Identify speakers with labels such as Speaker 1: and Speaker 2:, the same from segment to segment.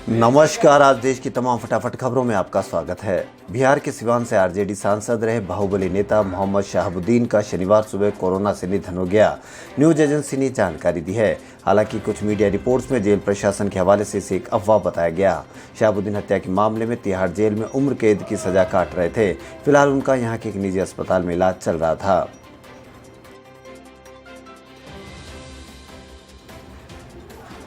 Speaker 1: नमस्कार। आज देश की तमाम फटाफट खबरों में आपका स्वागत है। बिहार के सिवान से आरजेडी सांसद रहे बाहुबली नेता मोहम्मद शहाबुद्दीन का शनिवार सुबह कोरोना से निधन हो गया। न्यूज एजेंसी ने जानकारी दी है। हालांकि कुछ मीडिया रिपोर्ट्स में जेल प्रशासन के हवाले से इसे एक अफवाह बताया गया। शहाबुद्दीन हत्या के मामले में तिहाड़ जेल में उम्र कैद की सजा काट रहे थे। फिलहाल उनका यहाँ के एक निजी अस्पताल में इलाज चल रहा था।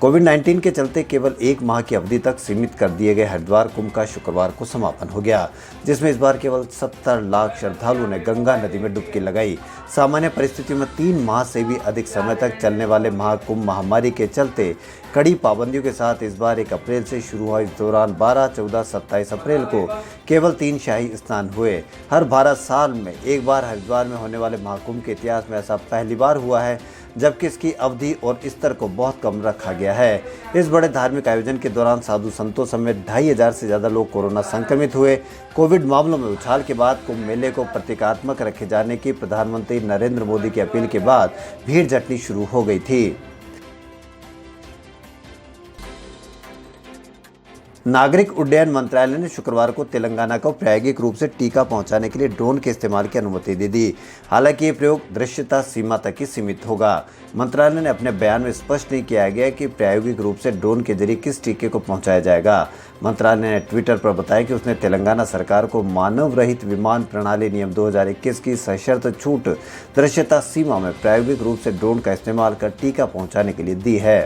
Speaker 1: कोविड-19 के चलते केवल एक माह की अवधि तक सीमित कर दिए गए हरिद्वार कुंभ का शुक्रवार को समापन हो गया, जिसमें इस बार केवल 70 लाख श्रद्धालुओं ने गंगा नदी में डुबकी लगाई। सामान्य परिस्थितियों में 3 माह से भी अधिक समय तक चलने वाले महाकुंभ महामारी के चलते कड़ी पाबंदियों के साथ इस बार 1 अप्रैल से शुरू हुआ। इस दौरान 12, 14, 27 अप्रैल को केवल 3 शाही स्नान हुए। हर 12 साल में एक बार हरिद्वार में होने वाले महाकुंभ के इतिहास में ऐसा पहली बार हुआ है, जबकि इसकी अवधि और स्तर को बहुत कम रखा गया है। इस बड़े धार्मिक आयोजन के दौरान साधु संतों समेत 2500 से ज़्यादा लोग कोरोना संक्रमित हुए। कोविड मामलों में उछाल के बाद कुंभ मेले को प्रतीकात्मक रखे जाने की प्रधानमंत्री नरेंद्र मोदी की अपील के बाद भीड़ जुटनी शुरू हो गई थी। नागरिक उड्डयन मंत्रालय ने शुक्रवार को तेलंगाना को प्रायोगिक रूप से टीका पहुंचाने के लिए ड्रोन के इस्तेमाल की अनुमति दे दी। हालांकि ये प्रयोग दृश्यता सीमा तक ही सीमित होगा। मंत्रालय ने अपने बयान में स्पष्ट नहीं किया गया कि प्रायोगिक रूप से ड्रोन के जरिए किस टीके को पहुंचाया जाएगा। मंत्रालय ने ट्विटर पर बताया कि उसने तेलंगाना सरकार को मानव रहित विमान प्रणाली नियम 2021 की सशर्त छूट दृश्यता सीमा में प्रायोगिक रूप से ड्रोन का इस्तेमाल कर टीका पहुँचाने के लिए दी है।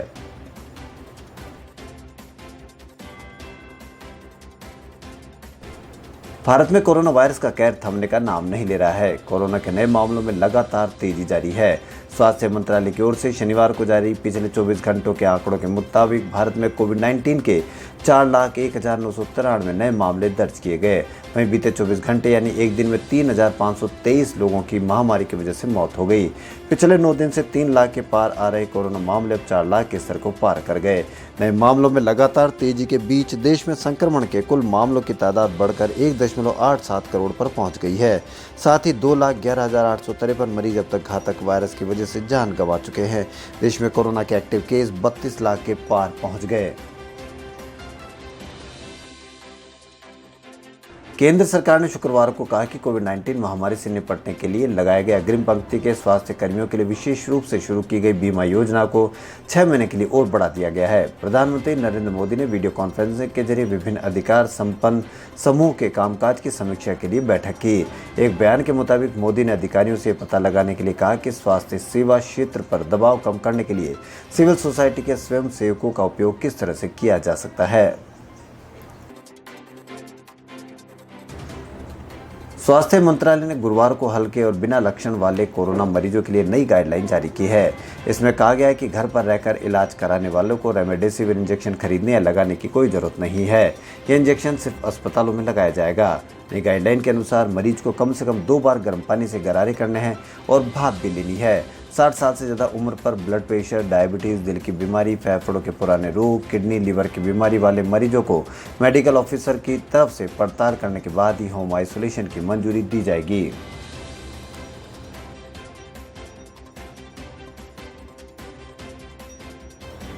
Speaker 1: भारत में कोरोना वायरस का कहर थमने का नाम नहीं ले रहा है। कोरोना के नए मामलों में लगातार तेजी जारी है। स्वास्थ्य मंत्रालय की ओर से शनिवार को जारी पिछले 24 घंटों के आंकड़ों के मुताबिक भारत में कोविड-19 के 4,01,993 नए मामले दर्ज किए गए। वहीं बीते 24 घंटे यानी एक दिन में 3,523 लोगों की महामारी की वजह से मौत हो गई। पिछले 9 दिन से 3 लाख के पार आ रहे कोरोना मामले अब 4 लाख के स्तर को पार कर गए। नए मामलों में लगातार तेजी के बीच देश में संक्रमण के कुल मामलों की तादाद बढ़कर 1.87 करोड़ पर पहुंच गई है। साथ ही 2,11,853 मरीज अब तक घातक वायरस की वजह से जान गंवा चुके हैं। देश में कोरोना के एक्टिव केस 32 लाख के पार पहुंच गए। केंद्र सरकार ने शुक्रवार को कहा कि कोविड-19 महामारी से निपटने के लिए लगाए गए अग्रिम पंक्ति के स्वास्थ्य कर्मियों के लिए विशेष रूप से शुरू की गई बीमा योजना को 6 महीने के लिए और बढ़ा दिया गया है। प्रधानमंत्री नरेंद्र मोदी ने वीडियो कॉन्फ्रेंसिंग के जरिए विभिन्न अधिकार संपन्न समूह के कामकाज की समीक्षा के लिए बैठक की। एक बयान के मुताबिक मोदी ने अधिकारियों से पता लगाने के लिए कहा कि स्वास्थ्य सेवा क्षेत्र पर दबाव कम करने के लिए सिविल सोसाइटी के स्वयं सेवकों का उपयोग किस तरह से किया जा सकता है। स्वास्थ्य मंत्रालय ने गुरुवार को हल्के और बिना लक्षण वाले कोरोना मरीजों के लिए नई गाइडलाइन जारी की है। इसमें कहा गया है कि घर पर रहकर इलाज कराने वालों को रेमडेसिविर इंजेक्शन खरीदने या लगाने की कोई जरूरत नहीं है। यह इंजेक्शन सिर्फ अस्पतालों में लगाया जाएगा। नई गाइडलाइन के अनुसार मरीज को कम से कम 2 बार गर्म पानी से गरारे करने हैं और भाप भी लेनी है। 60 साल से ज़्यादा उम्र पर ब्लड प्रेशर, डायबिटीज़, दिल की बीमारी, फेफड़ों के पुराने रोग, किडनी, लीवर की बीमारी वाले मरीजों को मेडिकल ऑफिसर की तरफ से पड़ताल करने के बाद ही होम आइसोलेशन की मंजूरी दी जाएगी।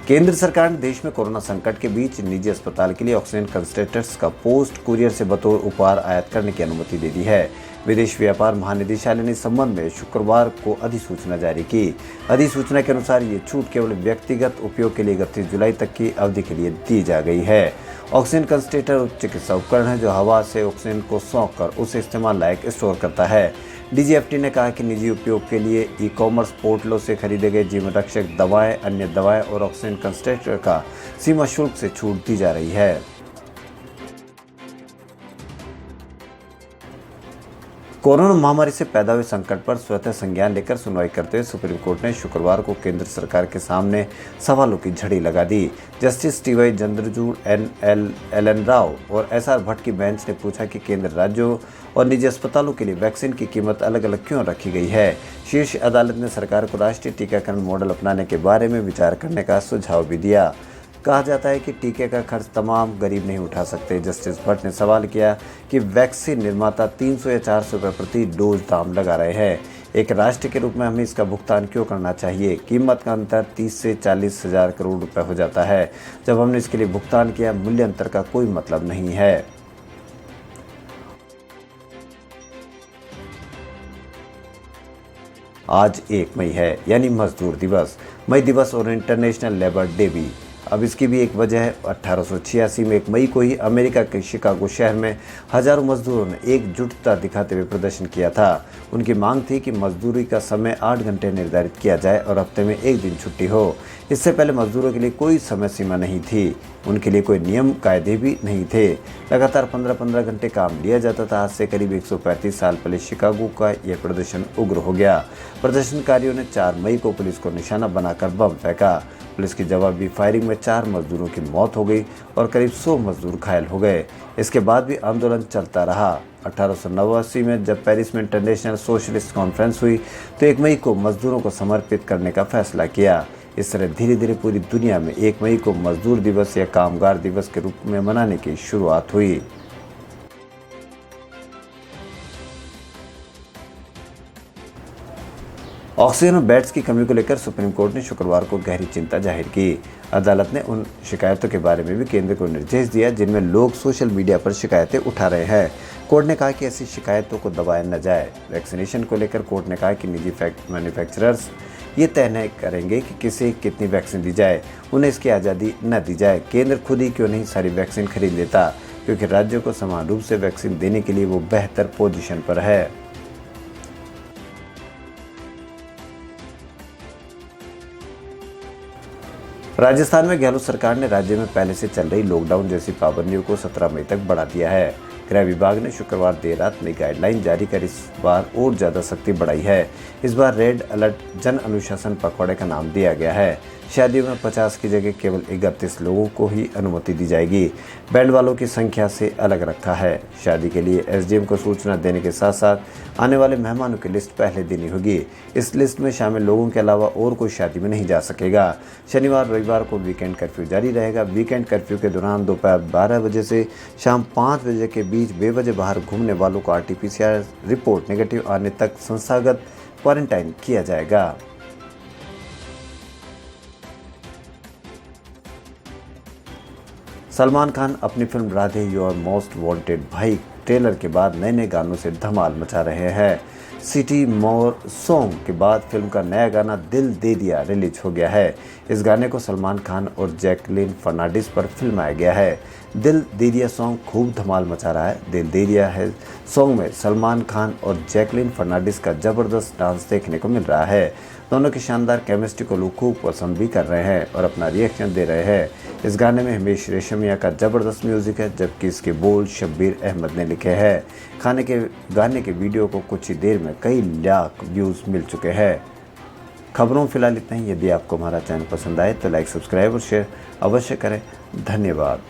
Speaker 1: केंद्र सरकार ने देश में कोरोना संकट के बीच निजी अस्पताल के लिए ऑक्सीजन कंसंट्रेटर्स का पोस्ट कुरियर से बतौर उपहार आयात करने की अनुमति दे दी है। विदेश व्यापार महानिदेशालय ने इस संबंध में शुक्रवार को अधिसूचना जारी की। अधिसूचना के अनुसार ये छूट केवल व्यक्तिगत उपयोग के लिए 31 जुलाई तक की अवधि के लिए दी जा गई है। ऑक्सीजन कंसंट्रेटर चिकित्सा उपकरण है जो हवा से ऑक्सीजन को सौंप कर उसे इस्तेमाल लायक स्टोर करता है। डीजीएफटी ने कहा कि निजी उपयोग के लिए ई-कॉमर्स पोर्टलों से खरीदे गए जीवन रक्षक दवाएं, अन्य दवाएं और ऑक्सीजन कंसंट्रेटर का सीमा शुल्क से छूट दी जा रही है। कोरोना महामारी से पैदा हुए संकट पर स्वतः संज्ञान लेकर सुनवाई करते हुए सुप्रीम कोर्ट ने शुक्रवार को केंद्र सरकार के सामने सवालों की झड़ी लगा दी। Justice T Y Chandrachud, L N Rao और एस आर भट्ट की बेंच ने पूछा कि केंद्र राज्यों और निजी अस्पतालों के लिए वैक्सीन की कीमत अलग अलग क्यों रखी गई है। शीर्ष अदालत ने सरकार को राष्ट्रीय टीकाकरण मॉडल अपनाने के बारे में विचार करने का सुझाव भी दिया। कहा जाता है कि टीके का खर्च तमाम गरीब नहीं उठा सकते। जस्टिस भट्ट ने सवाल किया कि वैक्सीन निर्माता 300 या 400 रुपये प्रति डोज दाम लगा रहे हैं। एक राष्ट्र के रूप में हमें इसका भुगतान क्यों करना चाहिए? कीमत का अंतर 30 से 40 हजार करोड़ रुपए हो जाता है। जब हमने इसके लिए भुगतान किया, मूल्य अंतर का कोई मतलब नहीं है। आज 1 मई है, यानी मजदूर दिवस, मई दिवस और इंटरनेशनल लेबर डे भी। अब इसकी भी एक वजह है। 1886 में 1 मई को ही अमेरिका के शिकागो शहर में हजारों मजदूरों ने एकजुटता दिखाते हुए प्रदर्शन किया था। उनकी मांग थी कि मजदूरी का समय 8 घंटे निर्धारित किया जाए और हफ्ते में 1 दिन छुट्टी हो। इससे पहले मजदूरों के लिए कोई समय सीमा नहीं थी, उनके लिए कोई नियम कायदे भी नहीं थे। लगातार 15-15 घंटे काम लिया जाता था। आज से करीब 135 साल पहले शिकागो का यह प्रदर्शन उग्र हो गया। प्रदर्शनकारियों ने 4 मई को पुलिस को निशाना बनाकर बम फेंका। पुलिस की जवाबी फायरिंग में 4 मजदूरों की मौत हो गई और करीब 100 मजदूर घायल हो गए। इसके बाद भी आंदोलन चलता रहा। 1889 में जब पेरिस में इंटरनेशनल सोशलिस्ट कॉन्फ्रेंस हुई तो 1 मई को मजदूरों को समर्पित करने का फैसला किया। इस तरह धीरे धीरे पूरी दुनिया में 1 मई को मजदूर दिवस या कामगार दिवस के रूप में मनाने की शुरुआत हुई। ऑक्सीजन और बेड्स की कमी को लेकर सुप्रीम कोर्ट ने शुक्रवार को गहरी चिंता जाहिर की। अदालत ने उन शिकायतों के बारे में भी केंद्र को निर्देश दिया जिनमें लोग सोशल मीडिया पर शिकायतें उठा रहे हैं। कोर्ट ने कहा कि ऐसी शिकायतों को दबाया न जाए। वैक्सीनेशन को लेकर कोर्ट ने कहा कि निजी मैन्युफैक्चरर्स ये तय नहीं करेंगे कि किसे कितनी वैक्सीन दी जाए, उन्हें इसकी आज़ादी न दी जाए। केंद्र खुद ही क्यों नहीं सारी वैक्सीन खरीद लेता, क्योंकि राज्यों को समान रूप से वैक्सीन देने के लिए वो बेहतर पोजीशन पर है। राजस्थान में गहलोत सरकार ने राज्य में पहले से चल रही लॉकडाउन जैसी पाबंदियों को 17 मई तक बढ़ा दिया है। गृह विभाग ने शुक्रवार देर रात नई गाइडलाइन जारी कर इस बार और ज़्यादा सख्ती बढ़ाई है। इस बार रेड अलर्ट जन अनुशासन पखवाड़े का नाम दिया गया है। शादियों में 50 की जगह केवल 31 लोगों को ही अनुमति दी जाएगी। बैंड वालों की संख्या से अलग रखा है। शादी के लिए एसडीएम को सूचना देने के साथ साथ आने वाले मेहमानों की लिस्ट पहले देनी होगी। इस लिस्ट में शामिल लोगों के अलावा और कोई शादी में नहीं जा सकेगा। शनिवार रविवार को वीकेंड कर्फ्यू जारी रहेगा। वीकेंड कर्फ्यू के दौरान दोपहर 12 बजे से शाम 5 बजे के बीच बेवजह बाहर घूमने वालों को आरटीपीसीआर रिपोर्ट नेगेटिव आने तक संस्थागत क्वारंटाइन किया जाएगा। सलमान खान अपनी film Radhe your most wanted भाई ट्रेलर के बाद नए नए गानों से धमाल मचा रहे हैं। सिटी मोर सॉन्ग के बाद फिल्म का नया गाना दिल दे दिया रिलीज हो गया है। इस गाने को सलमान खान और जैकलीन फर्नांडिस पर फिल्माया गया है। दिल दे दिया सॉन्ग खूब धमाल मचा रहा है। दिल दे दिया है सॉन्ग में सलमान खान और जैकलीन फर्नांडिस का ज़बरदस्त डांस देखने को मिल रहा है। दोनों की शानदार केमिस्ट्री को लोग खूब पसंद भी कर रहे हैं और अपना रिएक्शन दे रहे हैं। इस गाने में हिमेश रेशमिया का ज़बरदस्त म्यूजिक है, जबकि इसके बोल शब्बीर अहमद ने लिखे हैं। गाने के वीडियो को कुछ ही देर में कई लाख व्यूज़ मिल चुके हैं। खबरों फिलहाल इतना ही। यदि आपको हमारा चैनल पसंद आए तो लाइक, सब्सक्राइब और शेयर अवश्य करें। धन्यवाद।